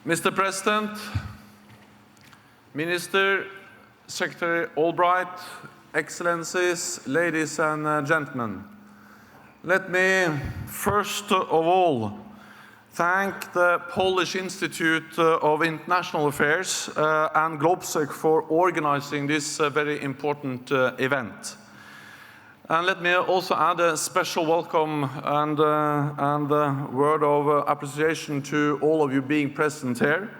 Mr. President, Minister, Secretary Albright, Excellencies, ladies and gentlemen, let me first of all thank the Polish Institute of International Affairs and GlobeSec for organizing this very important event. And let me also add a special welcome and a word of appreciation to all of you being present here,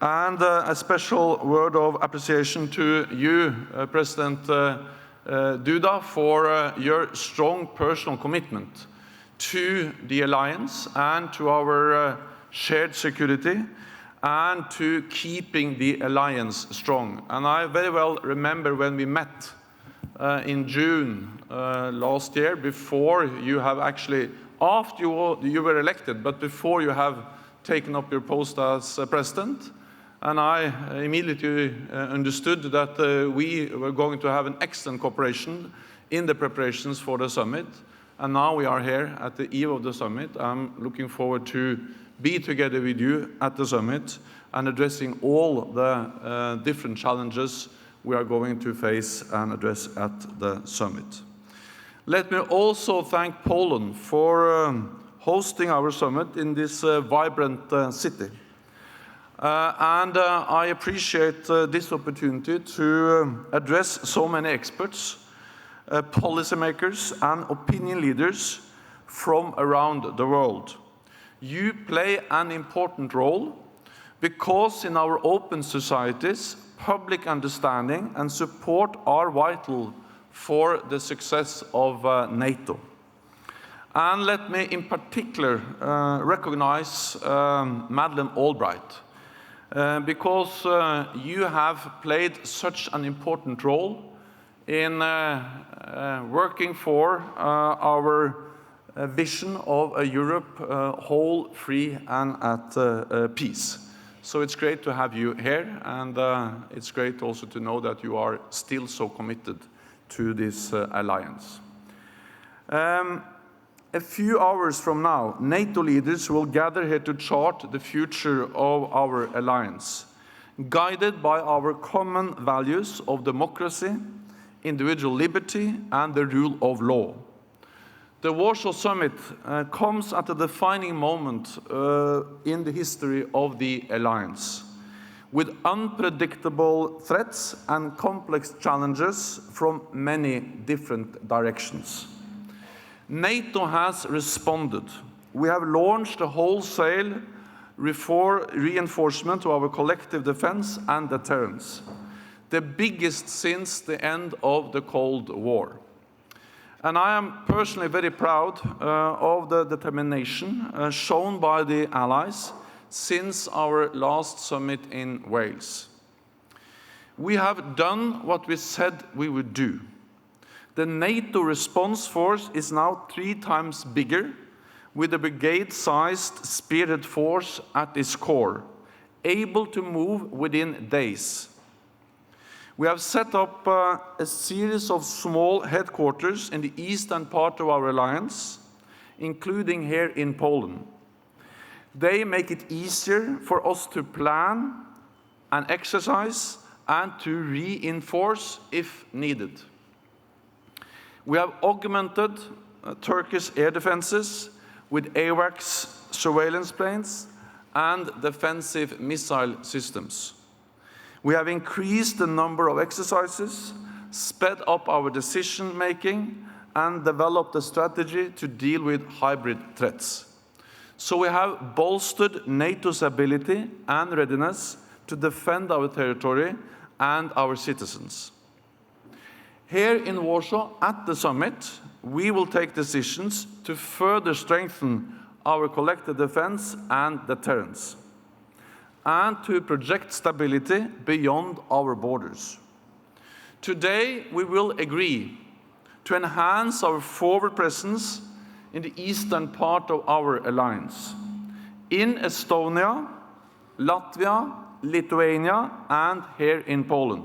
and a special word of appreciation to you, President Duda, for your strong personal commitment to the alliance and to our shared security and to keeping the alliance strong. And I very well remember when we met in June last year, before you have actually, after you were elected, but before you have taken up your post as president. And I immediately understood that we were going to have an excellent cooperation in the preparations for the summit. And now we are here at the eve of the summit. I'm looking forward to be together with you at the summit and addressing all the different challenges we are going to face and address at the summit. Let me also thank Poland for hosting our summit in this vibrant city. I appreciate this opportunity to address so many experts, policymakers and opinion leaders from around the world. You play an important role because in our open societies, public understanding and support are vital for the success of NATO. And let me in particular recognize Madeleine Albright, because you have played such an important role in working for our vision of a Europe whole, free and at peace. So it's great to have you here, and it's great also to know that you are still so committed to this alliance. A few hours from now, NATO leaders will gather here to chart the future of our alliance, guided by our common values of democracy, individual liberty, and the rule of law. The Warsaw Summit comes at a defining moment in the history of the alliance, with unpredictable threats and complex challenges from many different directions. NATO has responded. We have launched a wholesale reinforcement of our collective defense and deterrence, the biggest since the end of the Cold War. And I am personally very proud of the determination shown by the Allies since our last summit in Wales. We have done what we said we would do. The NATO response force is now 3 times bigger, with a brigade-sized spearhead force at its core, able to move within days. We have set up a series of small headquarters in the eastern part of our alliance, including here in Poland. They make it easier for us to plan and exercise and to reinforce if needed. We have augmented Turkish air defenses with AWACS surveillance planes and defensive missile systems. We have increased the number of exercises, sped up our decision-making, and developed a strategy to deal with hybrid threats. So we have bolstered NATO's ability and readiness to defend our territory and our citizens. Here in Warsaw, at the summit, we will take decisions to further strengthen our collective defense and deterrence, and to project stability beyond our borders. Today, we will agree to enhance our forward presence in the eastern part of our alliance, in Estonia, Latvia, Lithuania, and here in Poland.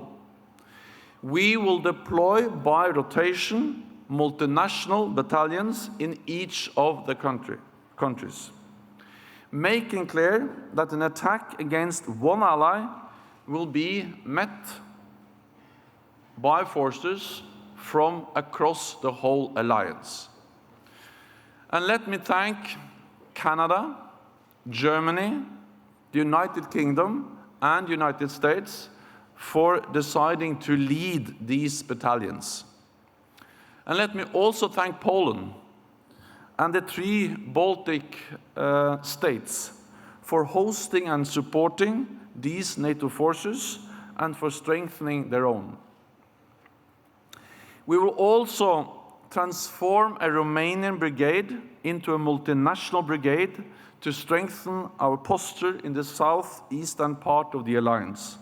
We will deploy by rotation multinational battalions in each of the countries, making clear that an attack against one ally will be met by forces from across the whole alliance. And let me thank Canada, Germany, the United Kingdom, and the United States for deciding to lead these battalions. And let me also thank Poland and the 3 Baltic states for hosting and supporting these NATO forces and for strengthening their own. We will also transform a Romanian brigade into a multinational brigade to strengthen our posture in the southeastern part of the alliance.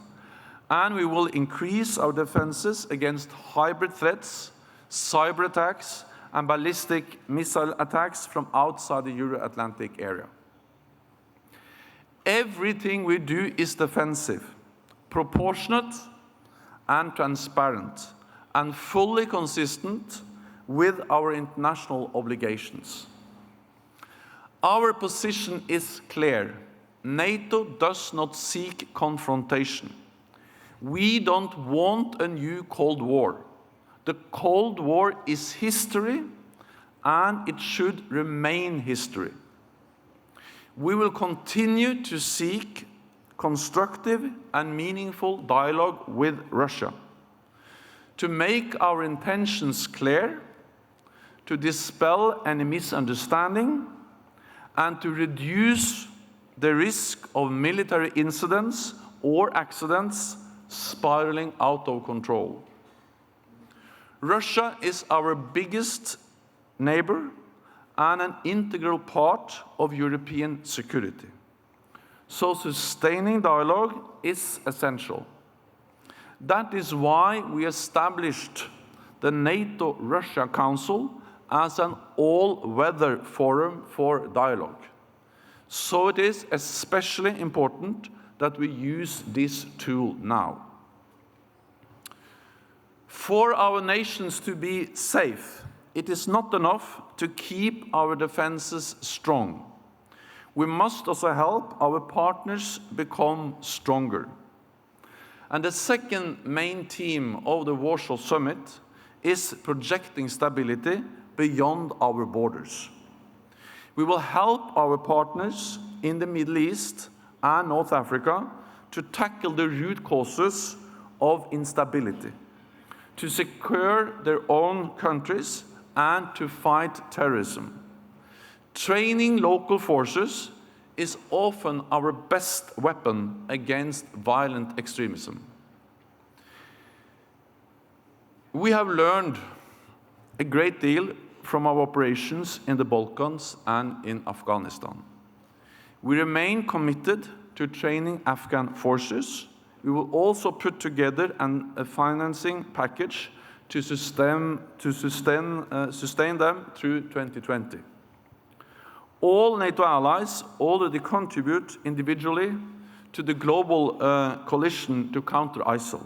And we will increase our defenses against hybrid threats, cyber attacks, and ballistic missile attacks from outside the Euro-Atlantic area. Everything we do is defensive, proportionate, and transparent, and fully consistent with our international obligations. Our position is clear. NATO does not seek confrontation. We don't want a new Cold War. The Cold War is history, and it should remain history. We will continue to seek constructive and meaningful dialogue with Russia, to make our intentions clear, to dispel any misunderstanding, and to reduce the risk of military incidents or accidents spiraling out of control. Russia is our biggest neighbor and an integral part of European security. So sustaining dialogue is essential. That is why we established the NATO Russia Council as an all-weather forum for dialogue. So it is especially important that we use this tool now. For our nations to be safe, it is not enough to keep our defenses strong. We must also help our partners become stronger. And the second main theme of the Warsaw Summit is projecting stability beyond our borders. We will help our partners in the Middle East and North Africa to tackle the root causes of instability, to secure their own countries, and to fight terrorism. Training local forces is often our best weapon against violent extremism. We have learned a great deal from our operations in the Balkans and in Afghanistan. We remain committed to training Afghan forces. We will also put together a financing package to sustain them through 2020. All NATO allies already contribute individually to the global coalition to counter ISIL.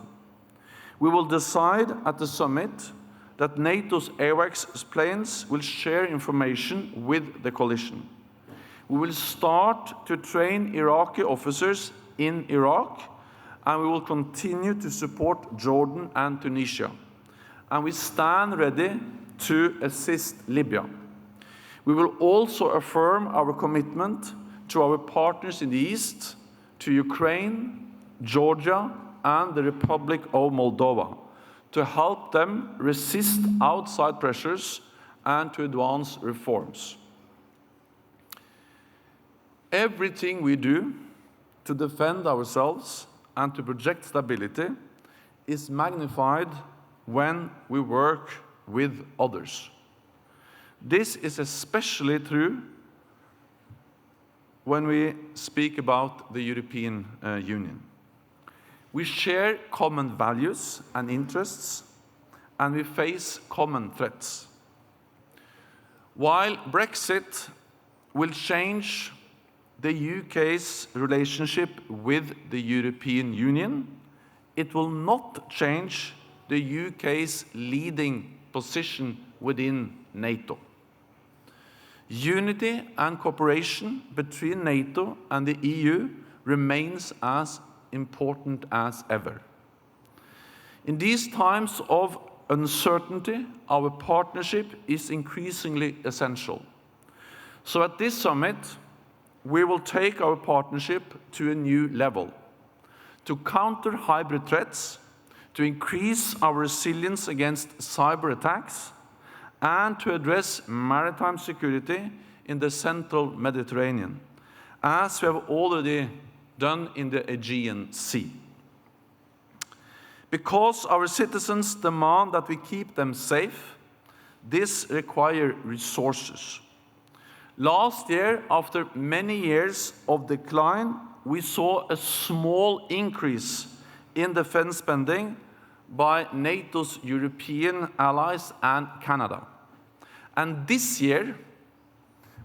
We will decide at the summit that NATO's AWACS planes will share information with the coalition. We will start to train Iraqi officers in Iraq, and we will continue to support Jordan and Tunisia. And we stand ready to assist Libya. We will also affirm our commitment to our partners in the East, to Ukraine, Georgia, and the Republic of Moldova, to help them resist outside pressures and to advance reforms. Everything we do to defend ourselves and to project stability is magnified when we work with others. This is especially true when we speak about the European Union. We share common values and interests, and we face common threats. While Brexit will change the UK's relationship with the European Union, it will not change the UK's leading position within NATO. Unity and cooperation between NATO and the EU remains as important as ever. In these times of uncertainty, our partnership is increasingly essential. So at this summit, we will take our partnership to a new level, to counter hybrid threats, to increase our resilience against cyber attacks, and to address maritime security in the central Mediterranean, as we have already done in the Aegean Sea. Because our citizens demand that we keep them safe, this requires resources. Last year, after many years of decline, we saw a small increase in defense spending by NATO's European allies and Canada. And this year,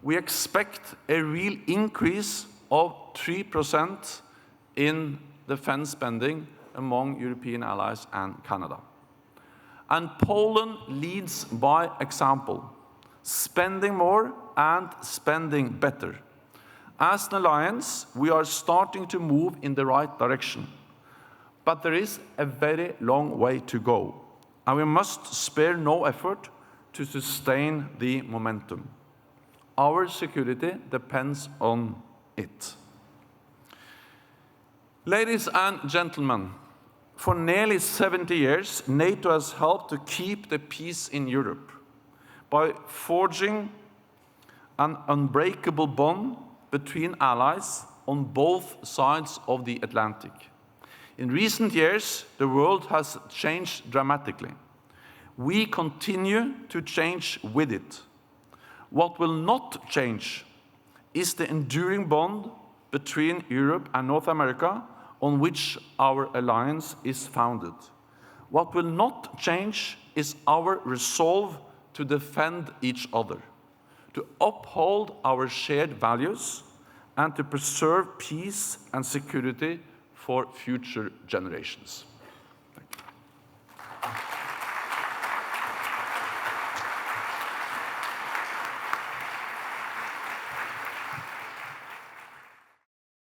we expect a real increase of 3% in defense spending among European allies and Canada. And Poland leads by example, spending more and spending better. As an alliance, we are starting to move in the right direction. But there is a very long way to go, and we must spare no effort to sustain the momentum. Our security depends on it. Ladies and gentlemen, for nearly 70 years, NATO has helped to keep the peace in Europe by forging an unbreakable bond between allies on both sides of the Atlantic. In recent years, the world has changed dramatically. We continue to change with it. What will not change is the enduring bond between Europe and North America on which our alliance is founded. What will not change is our resolve to defend each other, to uphold our shared values, and to preserve peace and security for future generations.